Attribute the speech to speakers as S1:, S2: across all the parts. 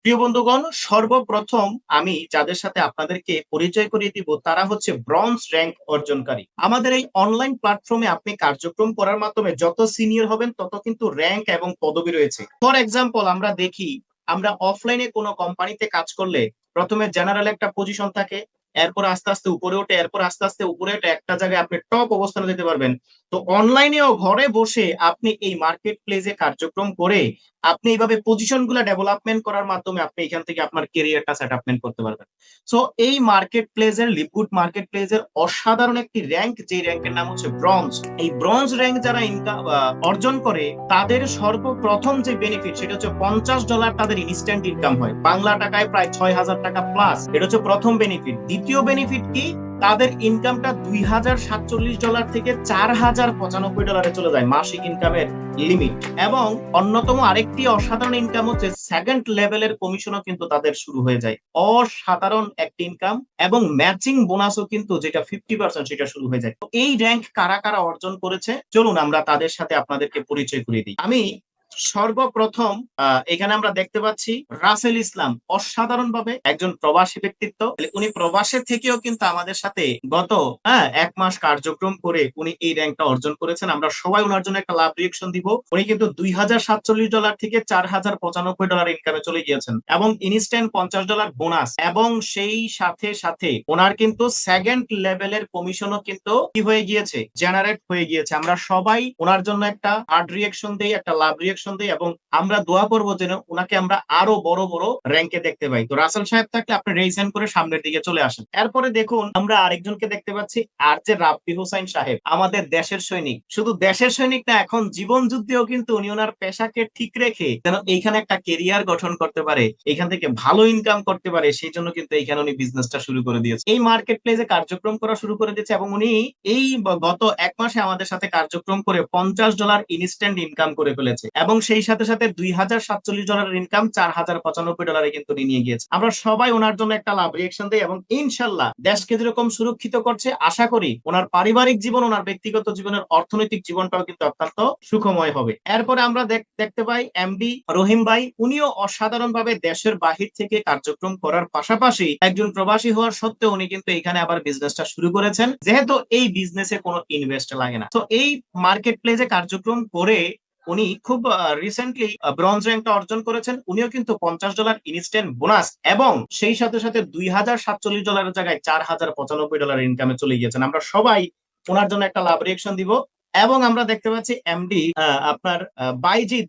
S1: প্রিয় বন্ধুগণ, সর্বপ্রথম আমি যাদের সাথে আপনাদেরকে পরিচয় করিয়ে দিব তারা হচ্ছে ব্রঞ্জ র্যাঙ্ক অর্জনকারী। আমাদের এই অনলাইন প্ল্যাটফর্মে আপনি কার্যক্রম করার মাধ্যমে যত সিনিয়র হবেন তত কিন্তু র্যাঙ্ক এবং পদবি রয়েছে। ফর এক্সাম্পল, আমরা দেখি আমরা অফলাইনে কোনো কোম্পানিতে কাজ করলে প্রথমে জেনারেল একটা পজিশন থাকে, এরপর আস্তে আস্তে উপরে ওঠে, এরপর আস্তে আস্তে উপরে ওঠে, একটা জায়গায় আপনি টপ অবস্থানে যেতে পারবেন। তো অনলাইনেও ঘরে বসে আপনি এই মার্কেট প্লেসে কার্যক্রম করে আপনি এইভাবে পজিশন গুলা ডেভেলপমেন্ট করার মাধ্যমে আপনি এখান থেকে আপনার কেরিয়ারটা সেটআপমেন্ট করতে পারবেন। সো এই মার্কেট প্লেসের লিপগুড মার্কেট প্লেসের অসাধারণ একটি র্যাঙ্ক, যে র্যাঙ্কের নাম হচ্ছে ব্রঞ্জ। এই ব্রঞ্জ র্যাঙ্ক যারা ইনকাম অর্জন করে তাদের সর্বপ্রথম যে বেনিফিট সেটা হচ্ছে $50 তাদের ইনস্ট্যান্ট ইনকাম হয়, বাংলা টাকায় প্রায় 6,000 টাকা প্লাস। এটা হচ্ছে প্রথম বেনিফিট। দ্বিতীয় বেনিফিট কি, তাদের ইনকামটা $2,047 থেকে $4,095 চলে যায় মাসিক ইনকামের লিমিট। এবং অন্যতম আরেকটি অসাধারণ ইনকাম হচ্ছে সেকেন্ড লেভেলের কমিশনও কিন্তু তাদের শুরু হয়ে যায়। অসাধারণ একটি ইনকাম এবং ম্যাচিং বোনাসও কিন্তু যেটা 50% সেটা শুরু হয়ে যায়। তো এই র্যাঙ্ক কারা কারা অর্জন করেছে চলুন আমরা তাদের সাথে আপনাদেরকে পরিচয় করিয়ে দিই। আমি সর্বপ্রথম এখানে আমরা দেখতে পাচ্ছি রাসেল ইসলাম, অসাধারণ ভাবে একজন প্রবাসী ব্যক্তিত্ব। উনি প্রবাসের থেকেও কিন্তু আমাদের সাথে গত 1 মাস কার্যক্রম করে উনি এই র্যাঙ্কটা অর্জন করেছেন। আমরা সবাই ওনার জন্য একটা লাভ রিয়েকশন দিব। উনি কিন্তু $2,047 থেকে $4,095 ইনকামে চলে গিয়েছেন এবং ইনস্ট্যান্ট $50 বোনাস, এবং সেই সাথে সাথে ওনার কিন্তু সেকেন্ড লেভেলের কমিশনও কিন্তু কি হয়ে গিয়েছে, জেনারেট হয়ে গিয়েছে। আমরা সবাই ওনার জন্য একটা হার্ড রিয়েকশন দেই, একটা লাভ রিয়েকশন দেই, এবং আমরা দোয়া করবো যেন ওনাকে আমরা আরো বড় বড় র্যাঙ্কে দেখতে পাই। তো রাসেল সাহেব থাকলে আপনি রেইজেন করে সামনের দিকে চলে আসেন। এরপরে দেখুন আমরা আরেকজনকে দেখতে পাচ্ছি, আর যে রাব্বি হোসাইন সাহেব, আমাদের দেশের সৈনিক। শুধু দেশের সৈনিক না, এখন জীবন যুদ্ধেও কিন্তু উনি ওনার পেশাকে ঠিক রেখে যেন এইখানে একটা কেরিয়ার গঠন করতে পারে, এখান থেকে ভালো ইনকাম করতে পারে, সেই জন্য কিন্তু এইখানে উনি বিজনেসটা শুরু করে দিয়েছে, এই মার্কেট প্লেসে কার্যক্রম করা শুরু করে দিয়েছে। এবং উনি এই গত 1 মাসে আমাদের সাথে কার্যক্রম করে $50 ইনস্ট্যান্ট ইনকাম করে ফেলেছে, এবং সেই সাথে সাথে $2,047 ইনকাম $4,095 কিন্তু নিয়ে গিয়েছে। আমরা সবাই ওনার জন্য একটা লাভ রিয়েকশন দিই, এবং ইনশাল্লাহ দেশকে যেরকম সুরক্ষিত করছে, আশা করি ওনার পারিবারিক জীবন, ওনার ব্যক্তিগত জীবনের অর্থনৈতিক জীবনটাও কিন্তু অত্যন্ত সুখময় হবে। এরপরে আমরা দেখতে পাই এমডি রহিম ভাই, উনিও অসাধারণ ভাবে দেশের বাহির থেকে কার্যক্রম করার পাশাপাশি একজন প্রবাসী হওয়ার সত্ত্বেও উনি কিন্তু এখানে আবার বিজনেসটা শুরু করেছেন, যেহেতু এই বিজনেসে কোনো ইনভেস্ট লাগে না। তো এই মার্কেট প্লেসে কার্যক্রম করে উনি খুব রিসেন্টলি ব্রঞ্জ র্যাঙ্কটা অর্জন করেছেন। উনিও কিন্তু $50 ইনস্ট্যান্ট বোনাস এবং সেই সাথে সাথে $2,047 জায়গায় $4,095 ইনকামে চলে গিয়েছেন। আমরা সবাই ওনার জন্য একটা লাভ রিয়েকশন দিব। এবং আমরা দেখতে পাচ্ছি এমডি আপনার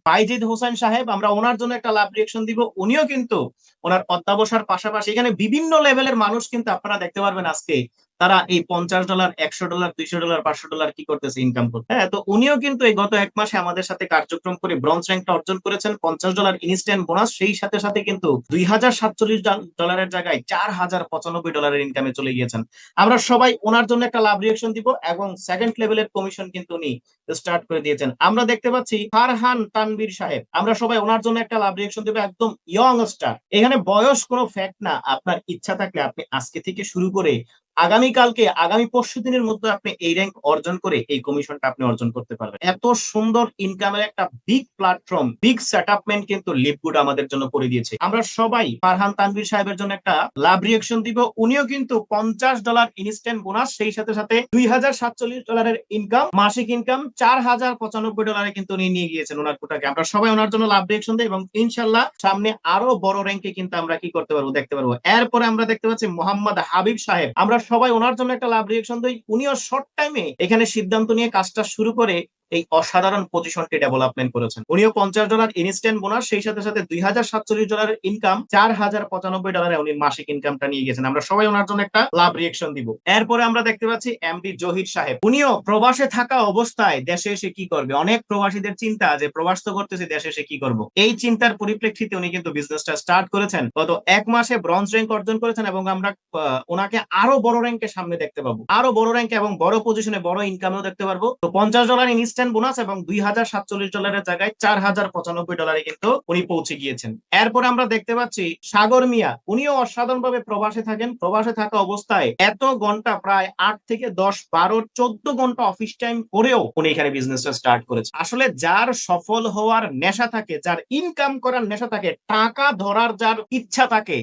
S1: বাইজিদ হোসেন সাহেব, আমরা ওনার জন্য একটা লাভ রিয়েকশন দিব। উনিও কিন্তু ওনার অধ্যাবসার পাশাপাশি এখানে বিভিন্ন লেভেলের মানুষ কিন্তু আপনারা দেখতে পারবেন আজকে তারা এই $50, $100, $200, $500 কি করতেছে, ইনকাম করতে। হ্যাঁ, তো উনিও কিন্তু এই গত 1 মাসে আমাদের সাথে কার্যক্রম করে ব্রঞ্জ র্যাঙ্কটা অর্জন করেছেন, $50 ইনস্ট্যান্ট বোনাস, সেই সাথে সাথে কিন্তু $2,047 জায়গায় $4,095 ইনকামে চলে গিয়েছেন। আমরা সবাই ওনার জন্য একটা লাভ রিয়েকশন দিব, এবং সেকেন্ড লেভেলের কমিশন কিন্তু উনি স্টার্ট করে দিয়েছেন। আমরা দেখতে পাচ্ছি ফারহান তানভীর সাহেব, আমরা সবাই ওনার জন্য একটা লাভ রিয়েকশন দিব। একদম ইয়ং স্টার, এখানে বয়স কোনো ফ্যাক্ট না। আপনার ইচ্ছা থাকলে আপনি আজকে থেকে শুরু করে আগামীকালকে, আগামী পরশু দিনের মধ্যে আপনি এই র্যাঙ্ক অর্জন করে এই কমিশনটা আপনি অর্জন করতে পারবেন। এত সুন্দর ইনকামের একটা বিগ প্ল্যাটফর্ম, বিগ সেটআপমেন্ট কিন্তু লিপগুড আমাদের জন্য করে দিয়েছে। আমরা সবাই ফারহান তানভীর সাহেবের জন্য একটা লাভ রিয়েকশন দিব। উনিও কিন্তু $50 ইনস্ট্যান্ট বোনাস, সেই সাথে সাথে $2,047 ইনকাম, মাসিক ইনকাম $4,095 কিন্তু উনি নিয়ে গিয়েছেন ওনার কোটাকে। আমরা সবাই ওনার জন্য লাভ রিয়েকশন দিই, এবং ইনশাল্লাহ সামনে আরো বড় র্যাঙ্কে কিন্তু আমরা কি করতে পারবো, দেখতে পারবো। এরপরে আমরা দেখতে পাচ্ছি মোহাম্মদ হাবিব সাহেব, আমরা সবাই ওনার জন্য একটা লাভ রিয়েকশন দিই। উনিও শর্ট টাইমে এখানে সিদ্ধান্ত নিয়ে কাজটা শুরু করে এই অসাধারণ পজিশনটি ডেভেলপমেন্ট করেছেন। উনিও $50 ইনস্ট্যান্ট বোনাস, সেই সাথে সাথে $2,047 ইনকাম, $4,095 উনি মাসিক ইনকামটা নিয়ে গেছেন। আমরা সবাই ওনার জন্য একটা লাভ রিয়েকশন দিব। এরপরে আমরা দেখতে পাচ্ছি এমডি জহির সাহেব, উনিও প্রবাসে থাকা অবস্থায় দেশে এসে কি করবে, অনেক প্রবাসীদের চিন্তা যে প্রবাস তো করতেছে, দেশে এসে কি করব, এই চিন্তার পরিপ্রেক্ষিতে উনি কিন্তু বিজনেসটা স্টার্ট করেছেন। গত 1 মাসে ব্রঞ্জ র্যাঙ্ক অর্জন করেছেন, এবং আমরা ওনাকে আরো বড় র্যাঙ্কের সামনে দেখতে পাবো, আরো বড় র্যাঙ্কে এবং বড় পজিশনে বড় ইনকামেও দেখতে পারবো। তো $50 ইনস্ট্যান্ট বোনাস এবং $2047 জায়গায় $4095 কিন্তু উনি পৌঁছে গিয়েছেন। এরপর আমরা দেখতে পাচ্ছি সাগর মিয়া, উনিও অসাধারণ ভাবে প্রবাসে থাকেন। প্রবাসে থাকা অবস্থায় এত ঘন্টা, প্রায় 8 থেকে 10, 12, 14 ঘন্টা অফিস টাইম করেও উনি এখানে বিজনেসটা স্টার্ট করেছে। আসলে যার সফল হওয়ার নেশা থাকে, যার ইনকাম করার নেশা থাকে, টাকা ধরার যার ইচ্ছা থাকে,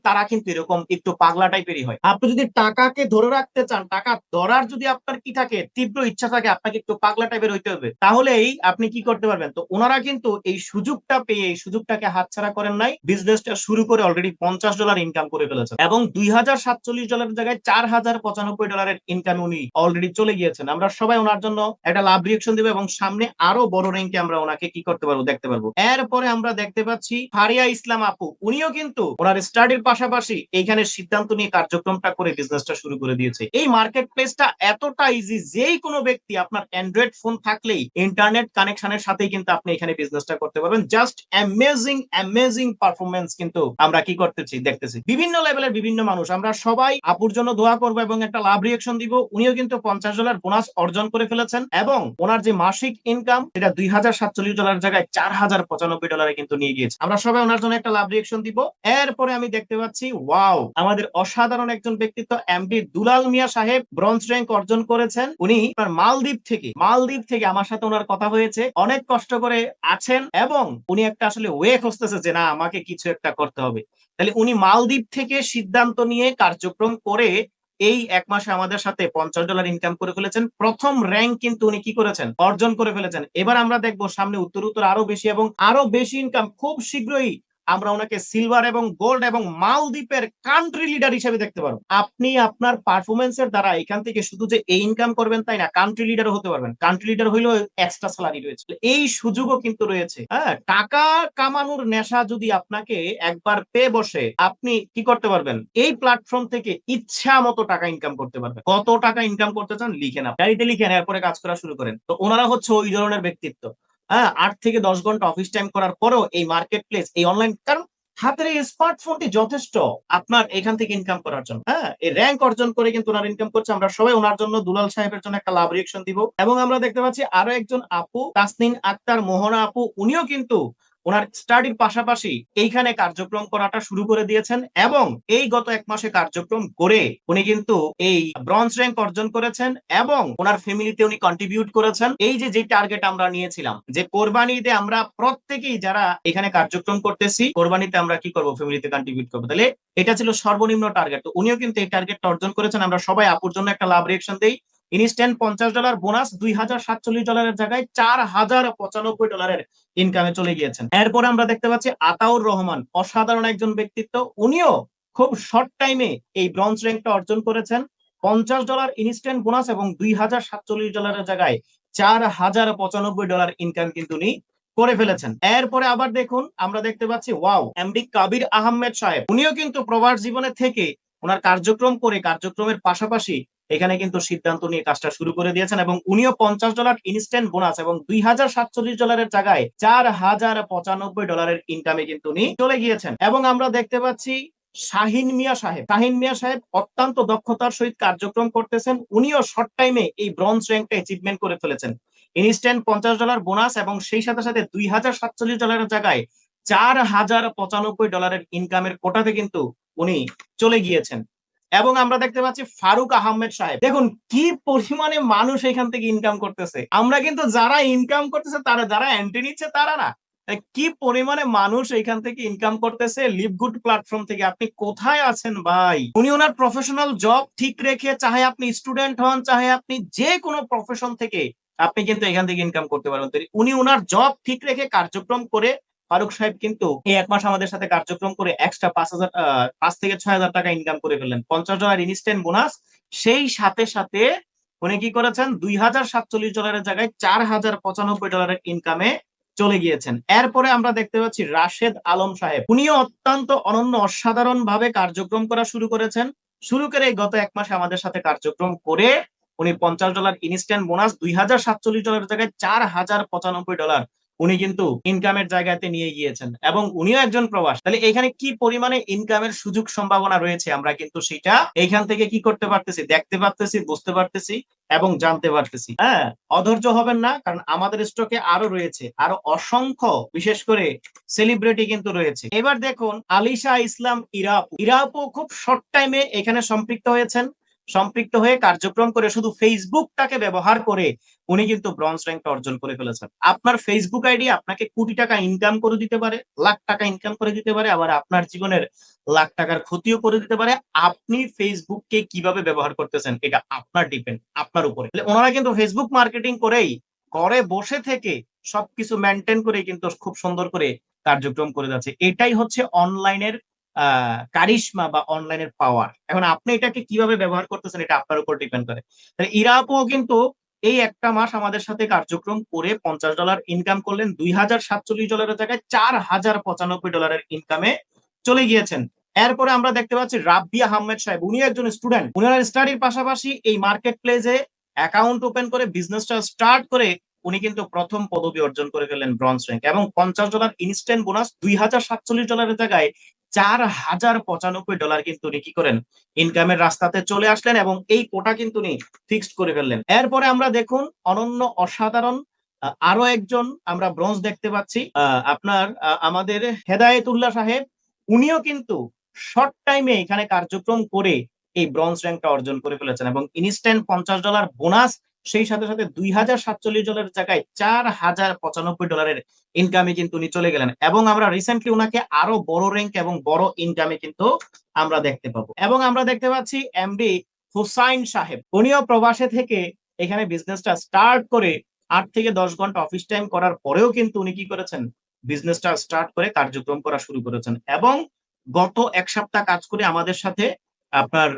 S1: তারা কিন্তু এরকম একটু পাগলা টাইপেরই হয়। আপনি যদি টাকাকে ধরে রাখতে চান, টাকা ধরার যদি আপনার কি থাকে, তীব্র ইচ্ছা থাকে, আপনাকে একটু পাগলা টাইপের হইতে হবে, তাহলেই আপনি কি করতে পারবেন। তো ওনারা কিন্তু এই সুযোগটা পেয়ে এই সুযোগটাকে হাতছাড়া করেন নাই, বিজনেসটা শুরু করে অলরেডি $50 ইনকাম করে ফেলেছেন এবং $2047 জায়গায় $4095 ইনকাম উনি অলরেডি চলে গিয়েছেন। আমরা সবাই ওনার জন্য একটা লাভ রিয়েকশন দেবো এবং সামনে আরো বড় র্যাঙ্কে আমরা ওনাকে কি করতে পারবো, দেখতে পারবো। এরপরে আমরা দেখতে পাচ্ছি ফারিয়া ইসলাম আপু, উনিও কিন্তু ওনার স্টাডির পাশাপাশি এইখানে সিদ্ধান্ত নিয়ে কার্যক্রমটা করে বিজনেসটা শুরু করে দিয়েছে। এই মার্কেট প্লেসটা এতটা ইজি, যেই কোনো ব্যক্তি আপনার অ্যান্ড্রয়েড ফোন থাকলেই ইন্টারনেট কানেকশনের সাথেই কিন্তু আপনি এখানে বিজনেসটা করতে পারবেন। জাস্ট অ্যামেজিং পারফরমেন্স কিন্তু আমরা কি করতেছি, দেখতেছি। বিভিন্ন লেভেলের বিভিন্ন মানুষ, আমরা সবাই আপুর জন্য দোয়া করবো এবং একটা লাভ রিয়েকশন দিব। উনিও কিন্তু $50 বোনাস অর্জন করে ফেলেছেন এবং ওনার যে মাসিক ইনকাম সেটা $2047 জায়গায় $4095 কিন্তু নিয়ে গিয়েছে। আমরা সবাই ওনার জন্য একটা লাভ রিয়েকশন দিব। এরপরে আমি দেখতে পাচ্ছি ওয়াও, আমাদের অসাধারণ একজন ব্যক্তিত্ব এমডি দুলাল মিয়া সাহেব ব্রোঞ্জ র্যাঙ্ক অর্জন করেছেন। উনি মালদ্বীপ থেকে আমার সাথে ওনার কথা হয়েছে, অনেক কষ্ট করে আছেন এবং উনি একটা আসলে ওয়ে খুঁজতেছে যে না আমাকে কিছু একটা করতে হবে। তাহলে উনি মালদ্বীপ থেকে সিদ্ধান্ত নিয়ে কার্যক্রম করে এই 1 মাসে আমাদের সাথে $50 ইনকাম করে ফেলেছেন। প্রথম র্যাঙ্ক কিন্তু উনি কি করেছেন, অর্জন করে ফেলেছেন। এবার আমরা দেখবো সামনে উত্তর আরো বেশি এবং আরো বেশি ইনকাম খুব শীঘ্রই আমরা ওনাকে সিলভার এবং গোল্ড এবং মালদ্বীপের কান্ট্রি লিডার হিসেবে দেখতে পারবো। আপনি আপনার পারফরমেন্সের দ্বারা এখান থেকে শুধু যে এই ইনকাম করবেন তাই না, কান্ট্রি লিডারও হতে পারবেন। কান্ট্রি লিডার হইলেও এক্সট্রা স্যালারি রয়েছে, এই সুযোগও কিন্তু রয়েছে। হ্যাঁ, টাকা কামানোর নেশা যদি আপনাকে একবার পেয়ে বসে, আপনি কি করতে পারবেন, এই প্ল্যাটফর্ম থেকে ইচ্ছা মতো টাকা ইনকাম করতে পারবেন। কত টাকা ইনকাম করতে চান লিখেন, ডায়েরিতে লিখেন, এরপরে কাজ করা শুরু করেন। তো ওনারা হচ্ছে ওই ধরনের ব্যক্তিত্ব। হ্যাঁ, 8 থেকে 10 ঘন্টা অফিস টাইম করার পরেও এই মার্কেট প্লেস, এই অনলাইন, কারণ হাতের এই স্মার্টফোনটি যথেষ্ট আপনার এখান থেকে ইনকাম করার জন্য। হ্যাঁ, এই র্যাঙ্ক অর্জন করে কিন্তু ওনার ইনকাম করছে। আমরা সবাই ওনার জন্য, দুলাল সাহেবের জন্য একটা লাভ রিয়েকশন দিব। এবং আমরা দেখতে পাচ্ছি আরো একজন আপু, তাসনিন আক্তার মোহনা আপু, উনিও কিন্তু ওনার স্টাডির পাশাপাশি এইখানে কার্যক্রম করাটা শুরু করে দিয়েছেন এবং এই গত 1 মাসে কার্যক্রম করে উনি কিন্তু এই ব্রোঞ্জ র্যাঙ্ক অর্জন করেছেন এবং ওনার ফ্যামিলিতে উনি কন্ট্রিবিউট করেছেন। এই যে টার্গেট আমরা নিয়েছিলাম যে কোরবানি ঈদে আমরা প্রত্যেকেই যারা এখানে কার্যক্রম করতেছি, কোরবানিতে আমরা কি করব, ফ্যামিলিতে কন্ট্রিবিউট করবো। তাহলে এটা ছিল সর্বনিম্ন টার্গেট। তো উনিও কিন্তু এই টার্গেটটা অর্জন করেছেন। আমরা সবাই আপুর জন্য একটা লাভ রিয়েকশন দেই। ইনস্ট্যান্ট $50 বোনাস $2047 জায়গায় $4095 ইনকামে চলে গিয়েছেন। এরপরে আমরা দেখতে পাচ্ছি আতাউর রহমান, অসাধারণ একজন ব্যক্তিত্ব। উনিও খুব শর্ট টাইমে এই ব্রোঞ্জ র্যাঙ্কটা অর্জন করেছেন। $50 ইনস্ট্যান্ট বোনাস এবং $2047 জায়গায় $4095 ইনকাম কিন্তু উনি করে ফেলেছেন। এরপরে আবার দেখুন, আমরা দেখতে পাচ্ছি ওয়াও, এমডি কাবির আহমেদ সাহেব, উনিও কিন্তু প্রবাস জীবনে থেকে ওনার কার্যক্রম করে কার্যক্রমের পাশাপাশি এখানে কিন্তু সিদ্ধান্ত নিয়ে কাজটা শুরু করে দিয়েছেন এবং উনিও $50 ইনস্ট্যান্ট বোনাস এবং $2047 জায়গায় $4095 ইনকামে কিন্তু উনি চলে গিয়েছেন। এবং আমরা দেখতে পাচ্ছি শাহিন মিয়া সাহেব অত্যন্ত দক্ষতার সহিত কার্যক্রম করতেছেন। উনিও শর্ট টাইমে এই ব্রোঞ্জ র্যাঙ্কটা অ্যাচিভমেন্ট করে ফেলেছেন। ইনস্ট্যান্ট $50 বোনাস এবং সেই সাথে সাথে $2047 জায়গায় $4095 ইনকামের কোটাতে কিন্তু উনি চলে গিয়েছেন। এবং আমরা দেখতে পাচ্ছি ফারুক আহমেদ সাহেব, দেখুন কি পরিমাণে মানুষ এখান থেকে ইনকাম করতেছে। আমরা কিন্তু যারা ইনকাম করতেছে, তারা যারা এন্ট্রি নিচ্ছে তারা না, কি পরিমাণে মানুষ এখান থেকে ইনকাম করতেছে লিভগুড প্ল্যাটফর্ম থেকে। আপনি কোথায় আছেন ভাই? উনি ওনার প্রফেশনাল জব ঠিক রেখে, চাহে আপনি স্টুডেন্ট হন, চাহে আপনি যে কোনো প্রফেশন থেকে, আপনি কিন্তু এখান থেকে ইনকাম করতে পারবেন। উনি ওনার জব ঠিক রেখে কার্যক্রম করে, ফারুক সাহেব কিন্তু এই 1 মাস আমাদের সাথে কার্যক্রম করে এক্সট্রা 5 থেকে 6,000 টাকা ইনকাম করে ফেললেন। $50 ইনস্ট্যান্ট বোনাস, সেই সাথে সাথে উনি কি করেছেন, $2047 জায়গায় $4095 ইনকামে চলে গিয়েছেন। এরপরে আমরা দেখতে পাচ্ছি রাশেদ আলম সাহেব, উনিও অত্যন্ত অনন্য অসাধারণ ভাবে কার্যক্রম করা শুরু করেছেন। শুরু করে গত 1 মাসে আমাদের সাথে কার্যক্রম করে উনি $50 ইনস্ট্যান্ট বোনাস $2047 জায়গায় $4095 উনি কিন্তু ইনকামের জায়গাতে নিয়ে গিয়েছেন এবং উনিও একজন প্রবাস। তাহলে এখানে কি পরিমাণে ইনকামের সুযোগ সম্ভাবনা রয়েছে আমরা কিন্তু সেটা এইখান থেকে কি করতে পারতেছি, দেখতে পারতেছি, বুঝতে পারতেছি এবং জানতে পারতেছি। হ্যাঁ, অধৈর্য হবেন না, কারণ আমাদের স্টকে আরো রয়েছে, আরো অসংখ্য বিশেষ করে সেলিব্রিটি কিন্তু রয়েছে। এবার দেখুন আলিশা ইসলাম ইরাপু। ইরাপু খুব শর্ট টাইমে এখানে সম্পৃক্ত হয়েছেন। সম্পৃক্ত হয়ে কার্যক্রম করে শুধু ফেসবুকটাকে ব্যবহার করে উনি কিন্তু ব্রঞ্জ র্যাঙ্ক অর্জন করে ফেলেছেন। আপনার ফেসবুক আইডি আপনাকে কোটি টাকা ইনকাম করে দিতে পারে, লাখ টাকা ইনকাম করে দিতে পারে, আবার আপনার জীবনের লাখ টাকার ক্ষতিও করে দিতে পারে। আপনি ফেসবুককে কিভাবে ব্যবহার করতেছেন এটা আপনার ডিপেন্ড, আপনার উপরে। ওনারা কিন্তু ফেসবুক মার্কেটিং করেই ঘরে বসে থেকে সবকিছু মেনটেন করে কিন্তু খুব সুন্দর করে কার্যক্রম করে যাচ্ছে। এটাই হচ্ছে অনলাইনের কারিশমা বা অনলাইনের পাওয়ার। এখন আপনি এটাকে কিভাবে ব্যবহার করতেছেন এটা আপনার উপর ডিপেন্ড করে। তাহলে ইরাপও কিন্তু এই একটা মাস আমাদের সাথে কার্যক্রম করে $50 ইনকাম করলেন, $2047 জায়গায় $4095 ইনকামে চলে গিয়েছেন। এরপরে আমরা দেখতে পাচ্ছি রাব্বিয়া আহমেদ সাহেব, উনি একজন স্টুডেন্ট। উনার স্টাডির পাশাপাশি এই মার্কেট প্লেসে অ্যাকাউন্ট ওপেন করে বিজনেসটা স্টার্ট করে উনি কিন্তু প্রথম পদবি অর্জন করে ফেললেন ব্রঞ্জ র্যাঙ্ক, এবং $50 ইনস্ট্যান্ট বোনাস, $2047 জায়গায় $4095 কিন্তু উনি কি করেন ইনকামের রাস্তাতে চলে আসলেন এবং এই কোটা কিন্তু উনি ফিক্সড করে ফেললেন। এরপরে আমরা দেখুন অনন্য অসাধারণ আরো একজন আমরা ব্রোঞ্জ দেখতে পাচ্ছি, আপনার আমাদের হেদায়েতুল্লাহ সাহেব। উনিও কিন্তু শর্ট টাইমে এখানে কার্যক্রম করে এই ব্রোঞ্জ র্যাঙ্কটা অর্জন করে ফেলেছেন এবং ইনস্ট্যান্ট $50 বোনাস, সেই সাথে সাথে $2047 জায়গায় $4095 ইনকামে কিন্তু উনি চলে গেলেন। এবং আমরা রিসেন্টলি উনাকে আরো বড় র্যাঙ্ক এবং বড় ইনকামে কিন্তু আমরা দেখতে পাবো। এবং আমরা দেখতে পাচ্ছি এমডি হুসাইন সাহেব, উনিও প্রবাসে থেকে এখানে বিজনেসটা স্টার্ট করে 8 থেকে 10 ঘন্টা অফিস টাইম করার পরেও কিন্তু উনি কি করেছেন, বিজনেসটা স্টার্ট করে কার্যক্রম করা শুরু করেছেন এবং গত এক সপ্তাহ কাজ করে আমাদের সাথে আপনার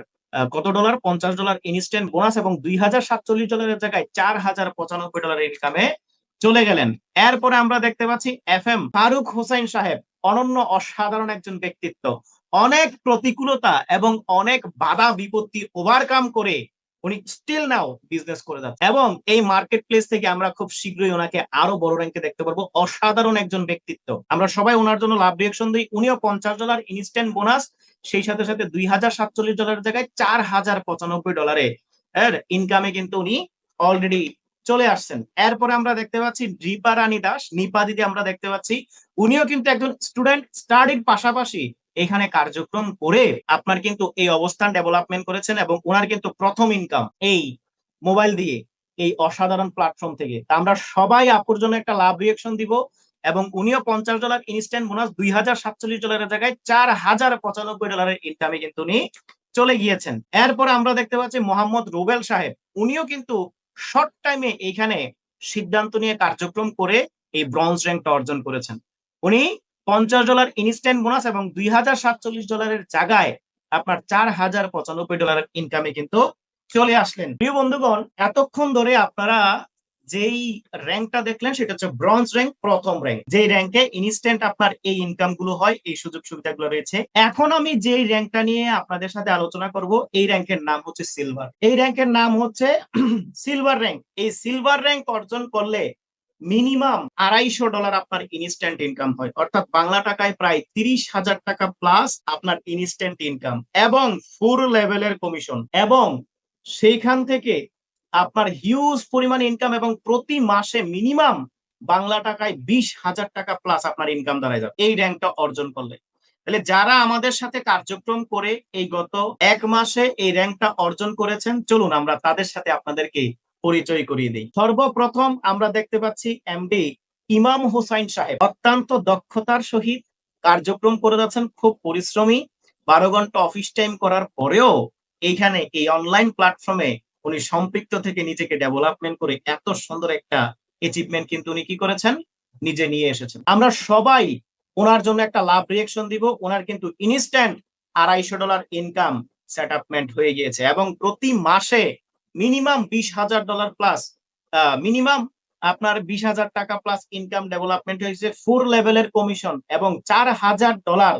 S1: কত ডলার, $50 ইনস্ট্যান্ট বোনাস এবং $2047 জায়গায় $4095 ইনকামে চলে গেলেন। এরপরে আমরা দেখতে পাচ্ছি এফ এম ফারুক হোসেন সাহেব, অনন্য অসাধারণ একজন ব্যক্তিত্ব। অনেক প্রতিকূলতা এবং অনেক বাধা বিপত্তি ওভারকাম করে উনি স্টিল নাও বিজনেস করে যাচ্ছে এবং এই মার্কেট প্লেস থেকে আমরা খুব শীঘ্রই ওনাকে আরো বড় র্যাঙ্কে দেখতে পারবো। অসাধারণ একজন ব্যক্তিত্ব, আমরা সবাই ওনার জন্য লাভ রিয়েকশন দিই। উনিও $50 ইনস্ট্যান্ট বোনাস, সেই সাথে সাথে $2047 জায়গায় $4095 এর ইনকামে কিন্তু উনি অলরেডি চলে আসছেন। এরপরে আমরা দেখতে পাচ্ছি দীপা রানী দাস, নিপা দিদি আমরা দেখতে পাচ্ছি। উনিও কিন্তু একজন স্টুডেন্ট, স্টাডির পাশাপাশি এখানে কার্যক্রম করে আপনার কিন্তু এই অবস্থান ডেভেলপমেন্ট করেছেন এবং ওনার কিন্তু প্রথম ইনকাম এই মোবাইল দিয়ে, এই অসাধারণ প্ল্যাটফর্ম থেকে। তা আমরা সবাই আপুর জন্য একটা লাভ রিয়েকশন দিব এবং উনিও $50 ইনস্ট্যান্ট বোনাস, $2047 জায়গায় $4095 ইনকামে কিন্তু উনি চলে গিয়েছেন। এরপরে আমরা দেখতে পাচ্ছি মোহাম্মদ রুবেল সাহেব, উনিও কিন্তু শর্ট টাইমে এখানে সিদ্ধান্ত নিয়ে কার্যক্রম করে এই ব্রঞ্জ র্যাঙ্কটা অর্জন করেছেন। উনি $50 ইনস্ট্যান্ট বোনাস এবং $2047 জায়গায় আপনার $4095 ইনকামে কিন্তু চলে আসলেন। প্রিয় বন্ধুগণ, এতক্ষণ ধরে আপনারা যেই র্যাঙ্কটা দেখলেন সেটা হচ্ছে ব্রঞ্জ র্যাঙ্ক, প্রথম র্যাঙ্ক, যে র্যাঙ্কে ইনস্ট্যান্ট আপনার এই ইনকাম গুলো হয়, এই সুযোগ সুবিধাগুলো রয়েছে। এখন আমি যেই র্যাঙ্কটা নিয়ে আপনাদের সাথে আলোচনা করব, এই র্যাঙ্কের নাম হচ্ছে সিলভার। এই র্যাঙ্কের নাম হচ্ছে সিলভার র্যাঙ্ক। এই সিলভার র্যাঙ্ক অর্জন করলে মিনিমাম $250 আপনার ইনস্ট্যান্ট ইনকাম হয়, অর্থাৎ বাংলা টাকায় প্রায় 30,000 টাকা প্লাস আপনার ইনস্ট্যান্ট ইনকাম এবং ফুল লেভেলের কমিশন, এবং সেইখান থেকে আপনার হিউজ পরিমাণ ইনকাম এবং প্রতি মাসে মিনিমাম বাংলা টাকায় 20,000 টাকা প্লাস আপনার ইনকাম দাঁড়ায় যাবে এই র্যাঙ্কটা অর্জন করলে। তাহলে যারা আমাদের সাথে কার্যক্রম করে এই গত এক মাসে এই র্যাঙ্কটা অর্জন করেছেন, চলুন আমরা তাদের সাথে আপনাদেরকে পরিচয় করিয়ে দিই। সর্বপ্রথম আমরা দেখতে পাচ্ছি এমডি ইমাম হুসাইন সাহেব, অত্যন্ত দক্ষতার সহিত কার্যক্রম করে যাচ্ছেন, খুব পরিশ্রমী। 12 ঘন্টা অফিস টাইম করার পরেও এইখানে এই অনলাইন প্ল্যাটফর্মে উনি সম্পৃক্ত থেকে নিজেকে ডেভেলপমেন্ট করে এত সুন্দর একটা অ্যাচিভমেন্ট কিন্তু উনি কি করেছেন, নিজে নিয়ে এসেছেন। আমরা সবাই ওনার জন্য একটা লাভ রিয়েকশন দিব। ওনার কিন্তু ইনস্ট্যান্ট $250 ইনকাম সেটআপমেন্ট হয়ে গিয়েছে এবং প্রতি মাসে মিনিমাম $20,000 প্লাস, মিনিমাম আপনার 20,000 টাকা প্লাস ইনকাম ডেভেলপমেন্ট হয়েছে, ফুল লেভেলের কমিশন এবং $4,000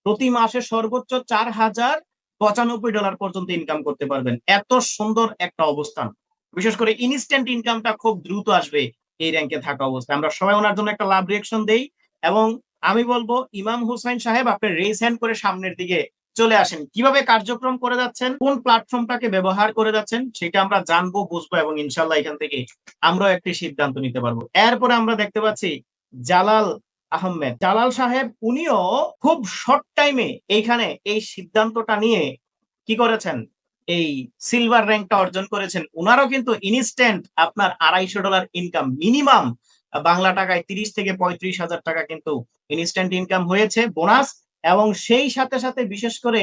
S1: প্রতি মাসে সর্বোচ্চ $4,095 পর্যন্ত ইনকাম করতে পারবেন। এত সুন্দর একটা অবস্থান, বিশেষ করে ইনস্ট্যান্ট ইনকামটা খুব দ্রুত আসবে এই র্যাঙ্কে থাকা অবস্থায়। আমরা সবাই ওনার জন্য একটা লাভ রিয়েকশন দেই এবং আমি বলবো ইমাম হুসাইন সাহেব আপনি রেজ হ্যান্ড করে সামনের দিকে চলে আসেন। কিভাবে কার্যক্রম করে যাচ্ছেন, কোন প্ল্যাটফর্মটাকে ব্যবহার করে যাচ্ছেন সেটা আমরা জানবো, বুঝবো এবং ইনশাল্লাহ এখান থেকে আমরাও একটি সিদ্ধান্ত নিতে পারবো। এরপরে আমরা দেখতে পাচ্ছি জালাল আহমেদ, জালাল সাহেব উনিও খুব শর্ট টাইমে এইখানে এই সিদ্ধান্তটা নিয়ে কি করেছেন, এই সিলভার র্যাঙ্কটা অর্জন করেছেন। উনারও কিন্তু ইনস্ট্যান্ট আপনার $250 ইনকাম মিনিমাম, বাংলা টাকায় 30 থেকে 35 হাজার টাকা কিন্তু ইনস্ট্যান্ট ইনকাম হয়েছে বোনাস। এবং সেই সাথে সাথে বিশেষ করে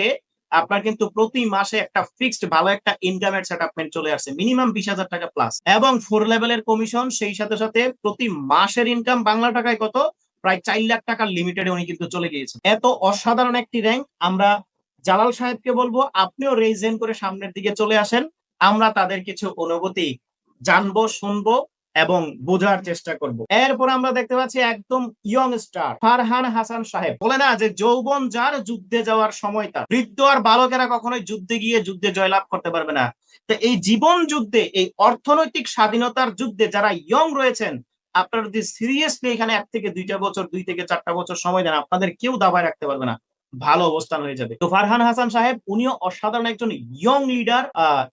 S1: আপনার কিন্তু প্রতি মাসে একটা ফিক্সড ভালো একটা ইনকামের সেটআপমেন্ট চলে আসছে, মিনিমাম 20,000 টাকা প্লাস এবং 4 লেভেলের কমিশন। সেই সাথে সাথে প্রতি মাসের ইনকাম বাংলা টাকায় কত, প্রায় 4 লাখ টাকার লিমিটেডে উনি কিন্তু চলে গিয়েছেন। এত অসাধারণ একটি র্যাঙ্ক। আমরা জালাল সাহেবকে বলবো আপনিও রেজেন করে সামনের দিকে চলে আসেন, আমরা তাদের কিছু অনুভূতি জানবো, শুনবো এবং বোঝার চেষ্টা করব। এরপর আমরা দেখতে পাচ্ছি একদম ইয়ং স্টার ফারহান হাসান সাহেব। বলে না যে যৌবন যার যুদ্ধে যাওয়ার সময় তার, বৃদ্ধ আর বালকেরা কখনোই যুদ্ধে গিয়ে যুদ্ধে জয়লাভ করতে পারবে না। তো এই জীবন যুদ্ধে, এই অর্থনৈতিক স্বাধীনতার যুদ্ধে যারা ইয়ং রয়েছেন, আপনারা যদি সিরিয়াসলি এখানে 1 থেকে 2টা বছর, 2 থেকে 4টা বছর সময় দেন, আপনাদের কেউ দাবায় রাখতে পারবে না, ভালো অবস্থান হয়ে যাবে। তো ফারহান হাসান সাহেব উনিও অসাধারণ একজন ইয়ং লিডার।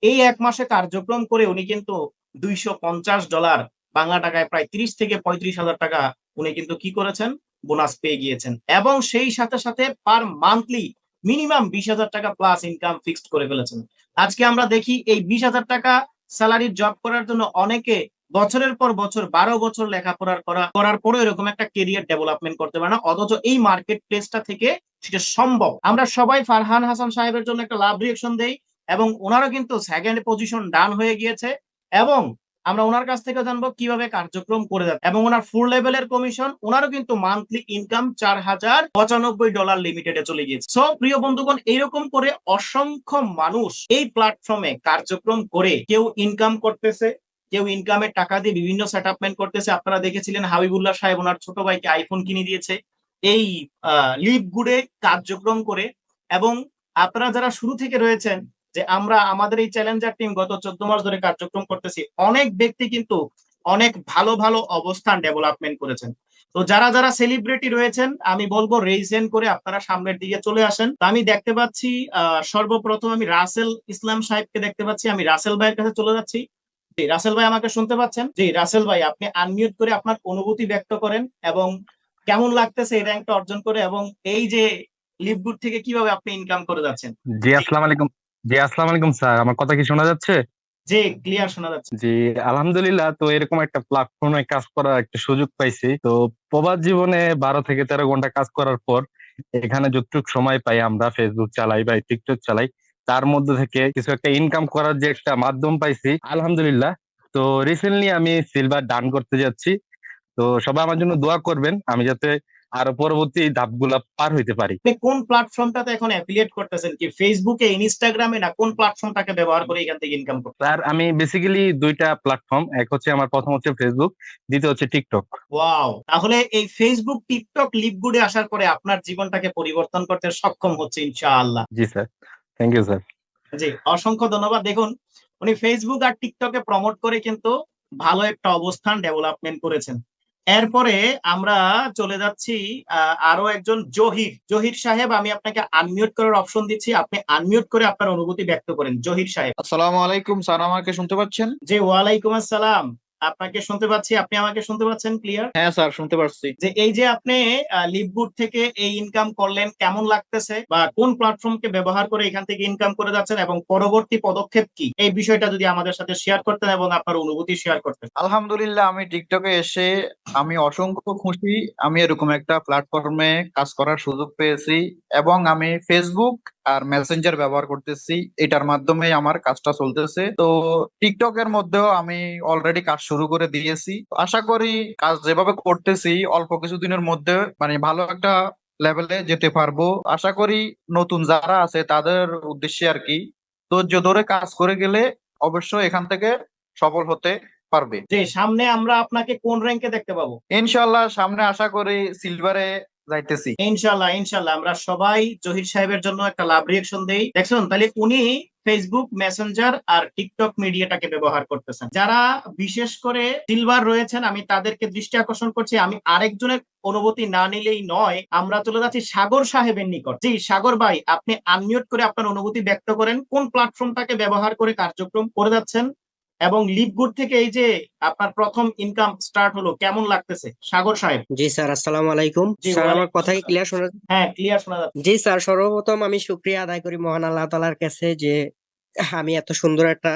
S1: এই 1 মাসে কার্যক্রম করে উনি কিন্তু $250, বাংলা টাকায় প্রায় 30 থেকে 35 হাজার টাকা উনি কিন্তু কি করেছেন, বোনাস পেয়ে গিয়েছেন। এবং সেই সাথে সাথে পার মান্থলি মিনিমাম 20,000 টাকা প্লাস ইনকাম ফিক্সড করে ফেলেছেন। আজকে আমরা দেখি এই 20,000 টাকা স্যালারির জব করার জন্য অনেকে বছরের পর বছর 12 বছর লেখাপড়ার করার পরে এরকম একটা কেরিয়ার ডেভেলপমেন্ট করতে পারে না, অথচ এই মার্কেট প্লেসটা থেকে সেটা সম্ভব। আমরা সবাই ফারহান হাসান সাহেবের জন্য একটা লাভ রিয়েকশন দেই এবং ওনারও কিন্তু সেকেন্ড পজিশন ডান হয়ে গিয়েছে এবং আমরা ওনার কাছ থেকে জানবো কিভাবে কার্যক্রম করে যাচ্ছে। এবং ওনার 4 লেভেলের কমিশন, ওনারও কিন্তু মান্থলি ইনকাম $4,095 লিমিটেডে চলে গিয়েছে। সো প্রিয় বন্ধুগণ, এইরকম করে অসংখ্য মানুষ এই প্ল্যাটফর্মে কার্যক্রম করে কেউ ইনকাম করতেছে, কেউ ইনকামের টাকা দিয়ে বিভিন্ন সেটআপমেন্ট করতেছে। আপনারা দেখেছিলেন হাবিবুল্লাহ সাহেব ওনার ছোট ভাইকে আইফোন কিনে দিয়েছে এই লিভ গুডে কার্যক্রম করে। এবং আপনারা যারা শুরু থেকে রয়েছেন, যে আমরা আমাদের এই চ্যালেঞ্জার টিম গত 14 মাস ধরে কার্যক্রম করতেছি, অনেক ব্যক্তি কিন্তু অনেক ভালো ভালো অবস্থান ডেভেলপমেন্ট করেছেন। তো যারা যারা সেলিব্রিটি রয়েছেন আমি বলবো রেইজেন করে আপনারা সামনের দিকে চলে আসেন। তো আমি দেখতে পাচ্ছি সর্বপ্রথম আমি রাসেল ইসলাম সাহেবকে দেখতে পাচ্ছি। আমি রাসেল ভাইয়ের কাছে চলে যাচ্ছি। জি রাসেল ভাই আমাকে শুনতে পাচ্ছেন? জি রাসেল ভাই আপনি আনমিউট করে আপনার অনুভূতি ব্যক্ত করেন এবং কেমন লাগতেছে এই র্যাঙ্কটা অর্জন করে এবং এই যে লিভগুড থেকে কিভাবে আপনি ইনকাম করে যাচ্ছেন।
S2: জি আসসালামু আলাইকুম। জি আসসালামু আলাইকুম স্যার, আমার কথা কি শোনা যাচ্ছে?
S1: জি ক্লিয়ার শোনা যাচ্ছে।
S2: জি আলহামদুলিল্লাহ। তো এরকম একটা প্ল্যাটফর্মে কাজ করার একটা সুযোগ পাইছি। তো প্রবাস জীবনে 12 থেকে 13 ঘন্টা কাজ করার পর এখানে যতটুকু সময় পাই, আমরা ফেসবুক চালাই বা টিকটক চালাই, তার মধ্যে থেকে কিছু একটা ইনকাম করার যে একটা মাধ্যম পাইছি আলহামদুলিল্লাহ। তো রিসেন্টলি আমি সিলভার ডান করতে যাচ্ছি। তো সবাই আমার জন্য দোয়া করবেন, আমি যাতে আরো পরবর্তী ধাপগুলা পার হইতে পারি।
S1: আপনি কোন প্ল্যাটফর্মটাতে এখন অ্যাফিলিয়েট করতেছেন, কি ফেসবুকে, ইনস্টাগ্রামে, না কোন প্ল্যাটফর্মটাকে ব্যবহার করে এখান থেকে ইনকাম করতেছেন?
S2: স্যার আমি বেসিক্যালি 2টা প্ল্যাটফর্ম, এক হচ্ছে আমার প্রথম হচ্ছে ফেসবুক, দ্বিতীয় হচ্ছে টিকটক।
S1: ওয়াও, তাহলে এই ফেসবুক, টিকটক, লিভগুডে আসার পরে আপনার জীবনটাকে পরিবর্তন করতে সক্ষম হচ্ছে ইনশাআল্লাহ।
S2: জি স্যার, থ্যাংক ইউ স্যার।
S1: জি অসংখ্য ধন্যবাদ। দেখুন উনি ফেসবুক আর টিকটকে প্রমোট করে কিন্তু ভালো একটা অবস্থান ডেভেলপমেন্ট করেছেন। এরপরে আমরা চলে যাচ্ছি আরো একজন জহির। জহির সাহেব আমি আপনাকে আনমিউট করার অপশন দিচ্ছি, আপনি আনমিউট করে আপনার অনুভূতি ব্যক্ত করেন। জহির সাহেব।
S3: আসসালামু আলাইকুম স্যার, আমাকে শুনতে পাচ্ছেন?
S1: জি ওয়ালাইকুম আসসালাম, আপনাকে শুনতে পাচ্ছি, আপনি আমাকে শুনতে পাচ্ছেন ক্লিয়ার?
S3: হ্যাঁ স্যার, শুনতে পাচ্ছি।
S1: যে এই যে আপনি লিভগুড থেকে এই ইনকাম করলেন, কেমন লাগতেছে বা কোন প্ল্যাটফর্মকে ব্যবহার করে এখান থেকে ইনকাম করে যাচ্ছেন এবং পরবর্তী পদক্ষেপ কি, এই বিষয়টা যদি আমাদের সাথে শেয়ার করতেন এবং আপনার অনুভূতি শেয়ার করতেন।
S3: আলহামদুলিল্লাহ, আমি টিকটকে এসে আমি অসংখ্য খুশি। আমি এরকম একটা প্ল্যাটফর্মে কাজ করার সুযোগ পেয়েছি এবং আমি ফেসবুক আর মেসেঞ্জার ব্যবহার করতেছি, এটার মাধ্যমে আমার কাজটা চলতেছে। তো টিকটকের মধ্যেও আমি অলরেডি কাজ শুরু করে দিয়েছি। আশা করি কাজ যেভাবে করতেছি অল্প কিছুদিনের মধ্যে মানে ভালো একটা লেভেলে যেতে পারবো। আশা করি নতুন যারা আছে তাদের উদ্দেশ্যে আর কি, ধৈর্য ধরে কাজ করে গেলে অবশ্যই এখান থেকে সফল হতে পারবে।
S1: যে সামনে আমরা আপনাকে কোন র্যাঙ্কে দেখতে পাবো?
S3: ইনশাল্লাহ সামনে আশা করি সিলভারে যাইতেছি।
S1: ইনশাল্লাহ ইনশাল্লাহ আমরা সবাই জহির সাহেবের জন্য একটা লাভ রিয়েকশন দেই। দেখছেন, তাহলে উনি ফেসবুক মেসেঞ্জার আর টিকটক মিডিয়াটাকে ব্যবহার করতেছেন। যারা বিশেষ করে সিলভার রয়েছেন আমি তাদেরকে দৃষ্টি আকর্ষণ করছি। আমি আরেকজনের অনুভূতি না নিলেই নয়, আমরা চলে যাচ্ছি সাগর সাহেবের নিকট। জি সাগর ভাই, আপনি আনমিউট করে আপনার অনুভূতি ব্যক্ত করেন, কোন প্ল্যাটফর্মটাকে ব্যবহার করে কার্যক্রম করে যাচ্ছেন এবং লিভগুড থেকে এই যে আপনার প্রথম ইনকাম স্টার্ট হলো, কেমন লাগতেছে সাগর সাহেব?
S4: জি স্যার, আসসালামু আলাইকুম।
S1: জি
S4: স্যার, আমার
S1: ওয়ালাইকুম
S4: কথা কি
S1: আসসালাম।
S4: ক্লিয়ার শোনা?
S1: হ্যাঁ, ক্লিয়ার শোনা যাচ্ছে।
S4: জি স্যার, সর্বপ্রথম আমি শুকরিয়া আদায় করি মহান আল্লাহ তাআলার কাছে যে আমি এত সুন্দর একটা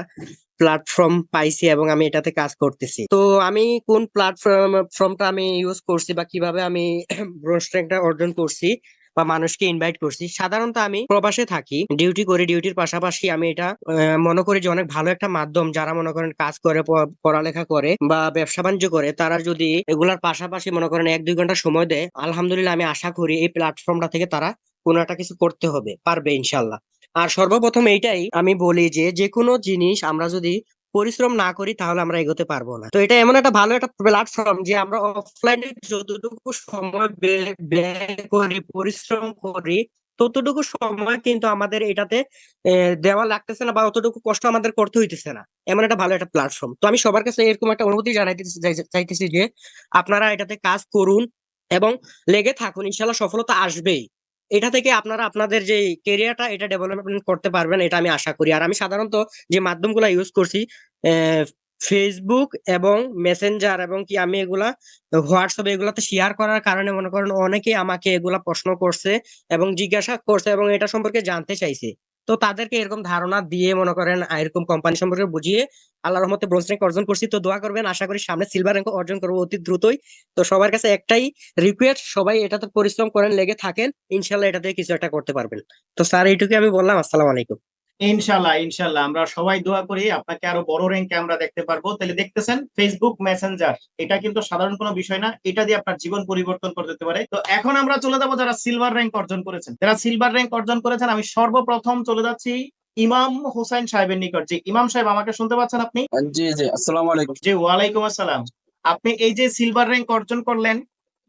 S4: প্ল্যাটফর্ম পাইছি এবং আমি এটাতে কাজ করতেছি। তো আমি কোন প্ল্যাটফর্মটা আমি ইউজ করছি বা কিভাবে আমি ব্রোঞ্জ র্যাঙ্কটা অর্জন করছি বা মানুষকে ইনভাইট করছি, সাধারণত আমি প্রবাসে থাকি, ডিউটি করি। ডিউটির পাশাপাশি আমি এটা মনে করি যে অনেক ভালো একটা মাধ্যম। যারা মনে করেন কাজ করে, পড়ালেখা করে বা ব্যবসা বাণিজ্য করে, তারা যদি এগুলার পাশাপাশি মনে করেন 1-2 ঘন্টা সময় দেয়, আলহামদুলিল্লাহ আমি আশা করি এই প্ল্যাটফর্মটা থেকে তারা কোনো একটা কিছু করতে পারবে ইনশাল্লাহ। আর সর্বপ্রথম এইটাই আমি বলি যে যে কোনো জিনিস আমরা যদি পরিশ্রম না করি তাহলে আমরা এগোতে পারবো না। তো এটা এমন একটা ভালো একটা প্ল্যাটফর্ম যে আমরা অফলাইনে যতটুকু সময় ব্যয় করি, পরিশ্রম করি, ততটুকু সময় কিন্তু আমাদের এটাতে দেওয়া লাগতেছে না বা অতটুকু কষ্ট আমাদের করতে হইতেছে না। এমন একটা ভালো একটা প্ল্যাটফর্ম। তো আমি সবার কাছে এরকম একটা অনুভূতি চাইতেছি যে আপনারা এটাতে কাজ করুন এবং লেগে থাকুন, ইনশাল্লাহ সফলতা আসবেই। এটা থেকে আপনারা আপনাদের যে কেরিয়ারটা এটা ডেভেলপমেন্ট করতে পারবেন, এটা আমি আশা করি। আর আমি সাধারণত যে মাধ্যমগুলো ইউজ করছি, ফেসবুক এবং মেসেঞ্জার এবং কি আমি এগুলা হোয়াটসঅ্যাপ এগুলাতে শেয়ার করার কারণে মনে করেন অনেকে আমাকে এগুলা প্রশ্ন করছে এবং জিজ্ঞাসা করছে এবং এটা সম্পর্কে জানতে চাইছে। তো তাদেরকে এরকম ধারণা দিয়ে মনে করেন এরকম কোম্পানি সম্পর্কে বুঝিয়ে আল্লাহর রহমতে ব্রোঞ্জ র্যাঙ্ক অর্জন করছি। তো দোয়া করবেন, আশা করি সামনে সিলভার র্যাঙ্ক অর্জন করবো অতি দ্রুতই। তো সবার কাছে একটাই রিকোয়েস্ট, সবাই এটাতে পরিশ্রম করেন, লেগে থাকেন, ইনশাল্লাহ এটাতে কিছু একটা করতে পারবেন। তো স্যার, এইটুকু আমি বললাম। আসসালামু আলাইকুম।
S1: ইনশাল্লাহ ইনশাল্লাহ আমরা সবাই দোয়া করি আপনাকে আরো বড় র্যাঙ্কে আমরা দেখতে পারবো। তাহলে দেখতেছেন ফেসবুক মেসেঞ্জার এটা কিন্তু সাধারণ কোনো বিষয় না, এটা দিয়ে আপনার জীবন পরিবর্তন করে দিতে পারে। তো এখন আমরা চলে যাবো যারা সিলভার র্যাঙ্ক অর্জন করেছেন। যারা সিলভার র্যাঙ্ক অর্জন করেছেন আমি সর্বপ্রথম চলে যাচ্ছি ইমাম হোসেন সাহেবের নিকট। যে ইমাম সাহেব, আমাকে শুনতে পাচ্ছেন আপনি?
S5: জি জি, আসসালামু আলাইকুম।
S1: জি ওয়ালাইকুম আসসালাম। আপনি এই যে সিলভার র্যাঙ্ক অর্জন করলেন,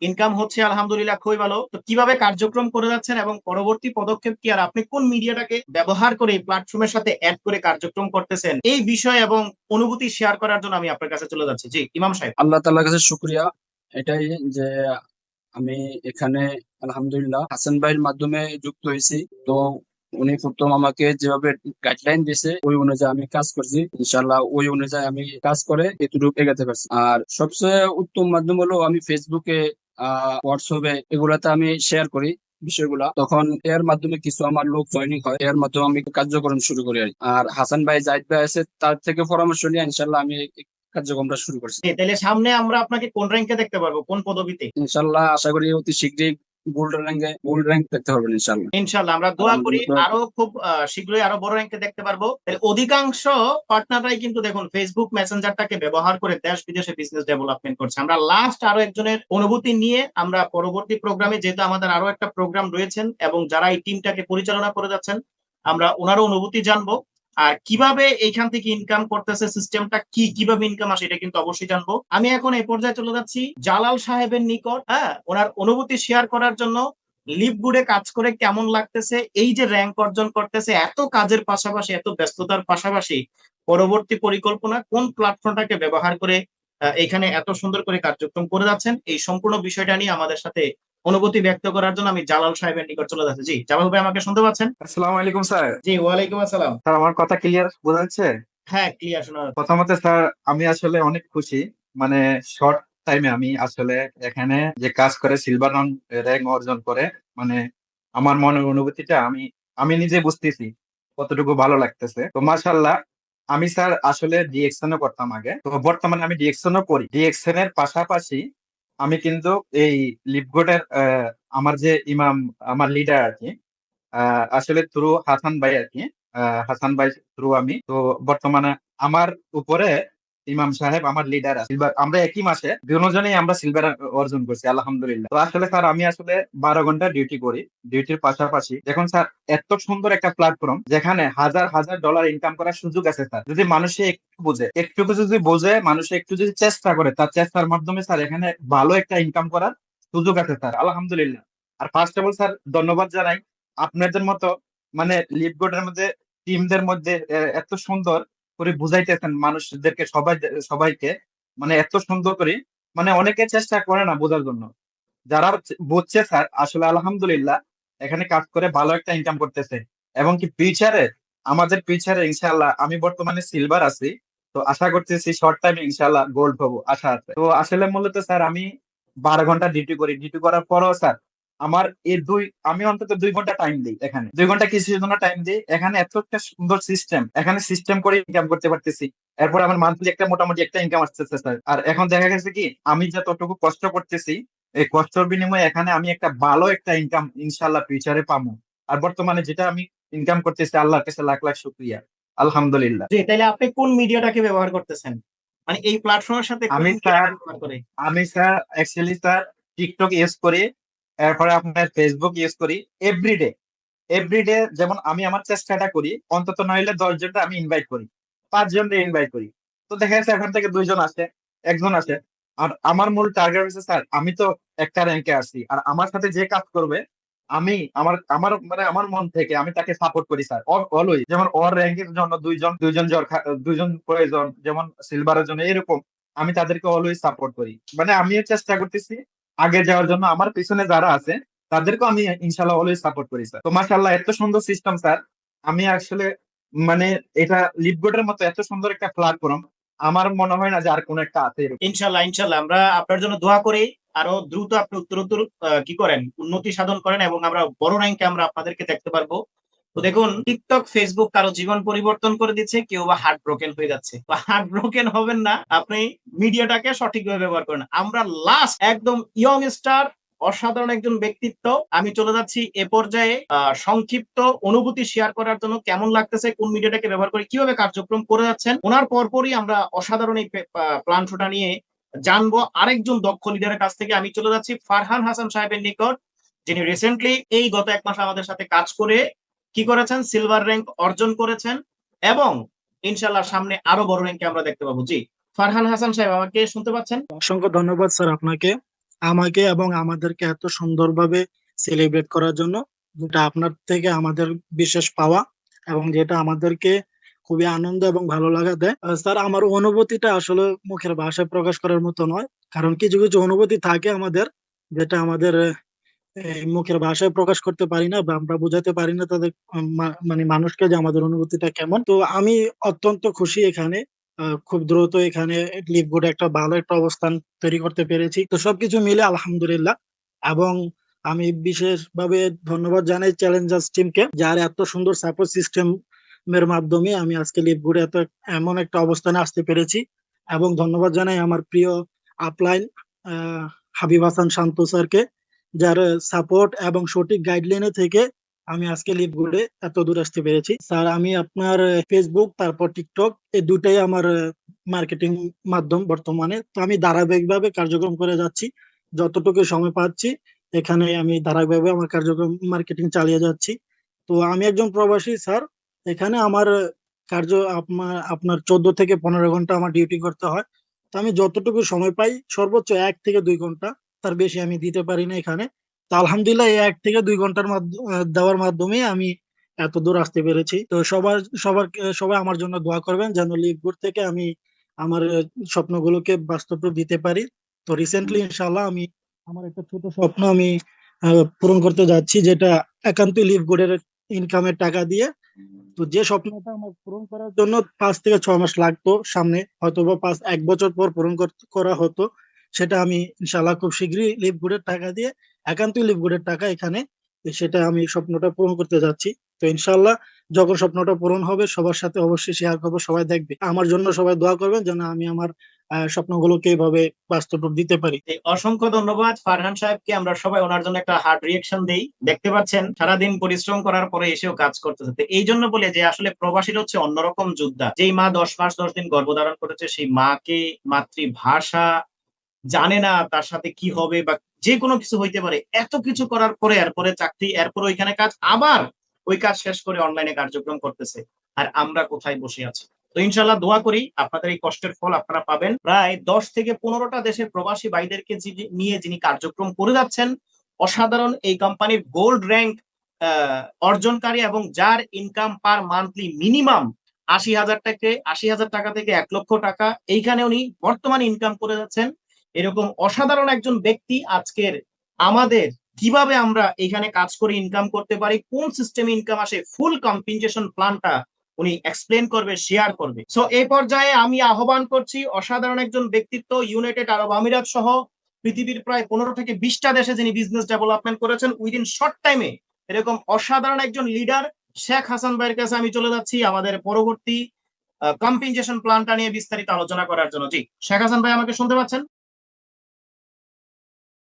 S1: ইনকাম হচ্ছে আলহামদুলিল্লাহ খুবই ভালো, তো কিভাবে কার্যক্রম করে যাচ্ছেন এবং পরবর্তী পদক্ষেপ কি, আর আপনি কোন মিডিয়াটাকে ব্যবহার করে এই প্ল্যাটফর্মের সাথে অ্যাড করে কার্যক্রম করতেছেন, এই বিষয় এবং অনুভূতি শেয়ার করার জন্য আমি আপনার কাছে চলে যাচ্ছি। জি ইমাম সাহেব।
S5: আল্লাহ তাআলার কাছে শুকরিয়া এটাই যে আমি এখানে আলহামদুলিল্লাহ হাসান ভাইয়ের মাধ্যমে যুক্ত হয়েছি। তো উনি প্রথম আমাকে যেভাবে গাইডলাইন দিয়েছে ওই অনুযায়ী আমি কাজ করছি, ইনশাল্লাহ ওই অনুযায়ী আমি কাজ করে এতটুকু এগাতে পারছি। আর সবচেয়ে উত্তম মাধ্যম হলো আমি ফেসবুকে, হোয়াটসঅ্যাপে এগুলাতে আমি শেয়ার করি বিষয়গুলা, তখন এর মাধ্যমে কিছু আমার লোক জয়েনিং হয়, এর মাধ্যমে আমি কার্যক্রম শুরু করি আর কি। আর হাসান ভাই, জাহিদ ভাই আছে, তার থেকে পরামর্শ নিয়ে ইনশাল্লাহ আমি এই কার্যক্রমটা শুরু করছি।
S1: জি, তাহলে সামনে আমরা আপনাকে কোন র্যাঙ্কে দেখতে পারবো, কোন পদবিতে?
S5: ইনশাল্লাহ আশা করি অতি শীঘ্রই গোল্ড র্যাঙ্ক দেখতে পারবেন ইনশাল্লাহ।
S1: ইনশাল্লাহ আমরা দোয়া করি
S5: আলহামদুলিল্লাহ।
S1: আরো খুব শীঘ্রই আরো বড় র্যাঙ্কে দেখতে পারবো। তাহলে অধিকাংশ পার্টনাররাই কিন্তু দেখুন ফেসবুক মেসেঞ্জারটাকে ব্যবহার করে দেশ বিদেশে বিজনেস ডেভেলপমেন্ট করছে। আমরা লাস্ট আরো একজনের অনুভূতি নিয়ে আমরা পরবর্তী প্রোগ্রামে, যেহেতু আমাদের আরো একটা প্রোগ্রাম রয়েছেন এবং যারা এই টিমটাকে পরিচালনা করে যাচ্ছেন, আমরা ওনারও অনুভূতি জানবো আর কিভাবে এইখান থেকে ইনকাম করতেছে, সিস্টেমটা কি, কিভাবে ইনকাম আসে, এটা কিন্তু অবশ্যই জানবো। আমি এখন এই পর্যায়ে চলে যাচ্ছি জালাল সাহেবের নিকট, হ্যাঁ, ওনার অনুভূতি শেয়ার করার জন্য। লিভগুডে কাজ করে কেমন লাগতেছে, এই যে র্যাঙ্ক অর্জন করতেছে, এত কাজের পাশাপাশি, এত ব্যস্ততার পাশাপাশি পরবর্তী পরিকল্পনা কোন প্ল্যাটফর্মটাকে ব্যবহার করে এখানে এত সুন্দর করে কার্যক্রম করে যাচ্ছেন, এই সম্পূর্ণ বিষয়টা নিয়ে আমাদের সাথে অনুভূতি ব্যক্ত করার জন্য আমি জালাল সাহেবের নিকট চলে যাচ্ছি। জি জালাল ভাই, আমাকে শুনতে পাচ্ছেন?
S6: আসসালামু আলাইকুম স্যার।
S1: জি ওয়ালাইকুম আসসালাম।
S6: স্যার, আমার কথা ক্লিয়ার বোঝা যাচ্ছে?
S1: হ্যাঁ, ক্লিয়ার শোনা যাচ্ছে।
S6: প্রথমত স্যার, আমি আসলে অনেক খুশি, মানে শর্ট টাইমে আমি আসলে এখানে যে কাজ করে সিলভার র্যাঙ্ক অর্জন করে, মানে আমার মনের অনুভূতিটা আমি আমি নিজে বুঝতেছি কতটুকু ভালো লাগতেছে। তো মাশাআল্লাহ। আমি স্যার আসলে ডিএকশনও করতাম আগে, তো বর্তমানে আমি ডিএকশনও করি। ডিএকশন এর পাশাপাশি আমি কিন্তু এই লিপগোটের আমার যে ইমাম, আমার লিডার আর কি, আসলে থ্রু হাসান ভাই আর কি, হাসান ভাই থ্রু আমি তো বর্তমানে আমার উপরে ইমাম সাহেব আমার লিডার আছে সিলভার। আমরা একই মাসে দুজনেই আমরা সিলভার অর্জন করছি আলহামদুলিল্লাহ। তো আসলে স্যার আমি আসলে 12 ঘন্টা ডিউটি করি। ডিউটির পাশাপাশি দেখুন স্যার, এত সুন্দর একটা প্ল্যাটফর্ম যেখানে হাজার হাজার ডলার ইনকাম করার সুযোগ আছে স্যার, যদি মানুষে একটু বোঝে, একটু যদি বোঝে, মানুষে একটু যদি চেষ্টা করে, তার চেষ্টার মাধ্যমে স্যার এখানে ভালো একটা ইনকাম করার সুযোগ আছে স্যার আলহামদুলিল্লাহ। আর ফার্স্ট অফ অল স্যার ধন্যবাদ জানাই আপনাদের মতো মানে লিপবোর্ডের মধ্যে টিমদের মধ্যে এত সুন্দর করে বুঝাইতেছেন মানুষদেরকে, সবাইকে মানে এত সুন্দর করে, মানে অনেকে চেষ্টা করে না বোঝার জন্য। যারা বুঝছে স্যার আসলে আলহামদুলিল্লাহ এখানে কাজ করে ভালো একটা ইনকাম করতেছে। এবং কি ফিউচারে, আমাদের ফিউচারে ইনশাআল্লাহ আমি বর্তমানে সিলভার আছি, তো আশা করতেছি শর্ট টাইমে ইনশাআল্লাহ গোল্ড হবো, আশা আছে। তো আসলে মূলত স্যার আমি 12 ঘন্টা ডিউটি করি, ডিউটি করার পরও স্যার আমার আমি অন্তত 2 ঘন্টা টাইম দিই এখানে, 2 ঘন্টা কিসের জন্য টাইম দিই, এখানে এত একটা সুন্দর সিস্টেম, এখানে সিস্টেম করে ইনকাম করতে পারতেছি। এরপর আমার মান্থলি একটা মোটামুটি একটা ইনকাম আসতেছে স্যার। আর এখন দেখা গেছে কি আমি যতটুকু কষ্ট করতেছি এই কষ্টের বিনিময়ে এখানে আমি একটা ভালো একটা ইনকাম ইনশাল্লাহ ফিউচারে পাবো। আর বর্তমানে যেটা আমি ইনকাম করতেছি আল্লাহর কাছে লাখ লাখ শুকরিয়া, আলহামদুলিল্লাহ।
S1: জি, তাইলে আপনি কোন মিডিয়াটাকে ব্যবহার করতেছেন, মানে এই প্ল্যাটফর্মের সাথে কোন
S6: আমি
S1: মিডিয়াটা
S6: স্যার
S1: ব্যবহার করে?
S6: আমি sir actually sir TikTok use করি, এরপরে আপনার ফেসবুক ইউজ করি এভরিডে। এভরিডে যেমন আমি আমার চেষ্টাটা করি অন্তত নইলে 10 জনটা আমি ইনভাইট করি, 5 জনকে ইনভাইট করি। তো দেখা যাচ্ছে এখান থেকে 2 জন আসে, একজন আসে। আর আমার মূল টার্গেট হচ্ছে স্যার আমি তো একটা র্যাঙ্কে আসছি, আর আমার সাথে যে কাজ করবে আমি আমার আমার মানে আমার মন থেকে আমি তাকে সাপোর্ট করি স্যার অলওয়েজ। যেমন ওর র্যাঙ্কের জন্য 2 জন প্রয়োজন, যেমন সিলভারের জন্য এরকম আমি তাদেরকে অলওয়েজ সাপোর্ট করি। মানে আমিও চেষ্টা করতেছি আগে যাওয়ার জন্য, আমার পিছনে যারা আছে তাদেরকেও আমি ইনশাল্লাহ অলওয়েজ সাপোর্ট করি স্যার। তো মাশাআল্লাহ এত সুন্দর সিস্টেম স্যার, আমি আসলে মানে এটা লিপবোর্ডের মতো এত সুন্দর একটা প্ল্যাটফর্ম আমার মনে হয় না যে আর কোনো একটা আছে এরকম।
S1: ইনশাল্লাহ ইনশাল্লাহ আমরা আপনার জন্য দোয়া করি, আরো দ্রুত আপনি উত্তরোত্তর কি করেন, উন্নতি সাধন করেন এবং আমরা বড় র্যাঙ্কে আমরা আপনাদেরকে দেখতে পারবো। তো দেখুন, টিকটক ফেসবুক কারো জীবন পরিবর্তন করে দিচ্ছে, কেউ বা হার্ট ব্রোকেন হয়ে যাচ্ছে। তো হার্ট ব্রোকেন হবেন না, আপনি মিডিয়াটাকে সঠিকভাবে ব্যবহার করেন। আমরা লাস্ট একদম ইয়ং স্টার, অসাধারণ একজন ব্যক্তিত্ব, আমি চলে যাচ্ছি এ পর্যায়ে সংক্ষিপ্ত অনুভূতি শেয়ার করার জন্য, কেমন লাগতেছে কোন মিডিয়াটাকে ব্যবহার করে কিভাবে কার্যক্রম করে যাচ্ছেন। ওনার পরপরই আমরা অসাধারণ এই প্ল্যান শোটা নিয়ে জানবো আরেকজন দক্ষ লিডারের কাছ থেকে। আমি চলে যাচ্ছি ফারহান হাসান সাহেবের নিকট, যিনি রিসেন্টলি এই গত 1 মাস আমাদের সাথে কাজ করে কি করেছেন, সিলভার র্যাঙ্ক অর্জন করেছেন এবং ইনশাল্লাহ সামনে আরো বড় র্যাঙ্কে আমরা দেখতে পাবো। জি, ফারহান হাসান সাহেব আমাকে শুনতে পাচ্ছেন?
S7: অসংখ্য ধন্যবাদ স্যার আপনাকে, আমাকে এবং আমাদেরকে এত সুন্দরভাবে সেলিব্রেট করার জন্য, যেটা আপনার থেকে আমাদের বিশেষ পাওয়া এবং যেটা আমাদেরকে খুবই আনন্দ এবং ভালো লাগা দেয়। স্যার আমার অনুভূতিটা আসলে মুখের ভাষায় প্রকাশ করার মতো নয়, কারণ কিছু কিছু অনুভূতি থাকে আমাদের যেটা আমাদের মুখের ভাষায় প্রকাশ করতে পারি না বা আমরা বোঝাতে পারি না তাদের মানে মানুষকে যে আমাদের অনুভূতিটা কেমন। তো আমি অত্যন্ত খুশি এখানে খুব দ্রুত এখানে লিভগুড একটা ভালো একটা অবস্থান তৈরি করতে পেরেছি। তো সবকিছু মিলে আলহামদুলিল্লাহ। এবং আমি বিশেষভাবে ধন্যবাদ জানাই চ্যালেঞ্জার্স টিমকে, যার এত সুন্দর সাপোর্ট সিস্টেম এর মাধ্যমে আমি আজকে লিভগুডে এমন একটা অবস্থানে আসতে পেরেছি। এবং ধন্যবাদ জানাই আমার প্রিয় আপলাইন হাবিব হাসান শান্ত স্যারকে, যার সাপোর্ট এবং সঠিক গাইডলাইনে থেকে আমি আজকে লিভগুডে এত দূর আসতে পেরেছি। স্যার আমি আপনার ফেসবুক তারপর টিকটক এই দুটাই আমার মার্কেটিং মাধ্যম বর্তমানে। তো আমি ধারাবাহিকভাবে কার্যক্রম করে যাচ্ছি, যতটুকু সময় পাচ্ছি এখানে আমি ধারাবাহিকভাবে আমার কার্যক্রম মার্কেটিং চালিয়ে যাচ্ছি। তো আমি একজন প্রবাসী স্যার, এখানে আমার কার্য আপনার 14 থেকে 15 ঘন্টা আমার ডিউটি করতে হয়। তো আমি যতটুকু সময় পাই সর্বোচ্চ 1 থেকে 2 ঘন্টা, তার বেশি আমি দিতে পারি না এখানে। তো আলহামদুলিল্লাহ এই 1 থেকে 2 ঘন্টার দেওয়ার মাধ্যমে আমি এত দূর আসতে পেরেছি। তো সবাই আমার জন্য দোয়া করবেন যেন লিভগুড থেকে আমি আমার স্বপ্নগুলোকে বাস্তব রূপ দিতে পারি। তো রিসেন্টলি ইনশাআল্লাহ আমি আমার একটা ছোট স্বপ্ন আমি পূরণ করতে যাচ্ছি, যেটা একান্তই লিভগুডের ইনকামের টাকা দিয়ে। তো যে স্বপ্নটা আমার পূরণ করার জন্য 5 থেকে 6 মাস লাগতো, সামনে হয়তো বা 1 বছর পর পূরণ করা হতো, সেটা আমি ইনশাল্লাহ খুব শীঘ্রই লিভগুডের টাকা দিয়ে, একান্তই লিভগুডের টাকা এখানে, সেটা আমি স্বপ্নটা পূরণ করতে যাচ্ছি। তো ইনশাল্লাহ যখন স্বপ্নটা পূরণ হবে সবার সাথে অবশ্যই শেয়ার করবো, সবাই দেখবে। আমার জন্য সবাই দোয়া করবেন যেন আমি আমার স্বপ্নগুলোকে এইভাবে বাস্তব রূপ দিতে পারি।
S1: অসংখ্য ধন্যবাদ ফারহান সাহেবকে। আমরা সবাই ওনার জন্য একটা হার্ড রিয়েকশন দেই। দেখতে পাচ্ছেন সারাদিন পরিশ্রম করার পরে এসেও কাজ করতেছে। তো এই জন্য বলে যে আসলে প্রবাসীর হচ্ছে অন্যরকম যোদ্ধা। যেই মা 10 মাস 10 দিন গর্ভধারণ করেছে, সেই মাকে মাতৃভাষা জানে না তার সাথে কি হবে বা যে কোনো কিছু হইতে পারে, এত কিছু করার পরে এরপরে চাকরি, এরপরে ওইখানে কাজ, আবার ওই কাজ শেষ করে অনলাইনে কার্যক্রম করতেছে। আর আমরা কোথায় বসে আছি? তো ইনশাল্লাহ দোয়া করি আপনাদের এই কষ্টের ফল আপনারা পাবেন। প্রায় 10 থেকে 15টা দেশের প্রবাসী ভাইদেরকে নিয়ে যিনি কার্যক্রম করে যাচ্ছেন, অসাধারণ এই কোম্পানির গোল্ড র্যাঙ্ক অর্জনকারী এবং যার ইনকাম পার মান্থলি মিনিমাম 80,000 টাকা থেকে 1 লক্ষ টাকা, এইখানে উনি বর্তমানে ইনকাম করে যাচ্ছেন। এরকম অসাধারণ একজন ব্যক্তি আজকের আমাদের কিভাবে আমরা এখানে কাজ করে ইনকাম করতে পারি, কোন সিস্টেমে ইনকাম আসে, ফুল কম্পেনসেশন প্ল্যানটা উনি এক্সপ্লেন করবে, শেয়ার করবে। সো এই পর্যায়ে আমি আহ্বান করছি অসাধারণ একজন ব্যক্তিত্ব, ইউনাইটেড আরব আমিরাত সহ পৃথিবীর প্রায় 15 থেকে 20টা দেশে যিনি বিজনেস ডেভেলপমেন্ট করেছেন উইদিন শর্ট টাইমে, এরকম অসাধারণ একজন লিডার শেখ হাসান ভাইয়ের কাছে আমি চলে যাচ্ছি আমাদের পরবর্তী কম্পেনসেশন প্ল্যানটা নিয়ে বিস্তারিত আলোচনা করার জন্য। জি শেখ হাসান ভাই, আমাকে শুনতে পাচ্ছেন?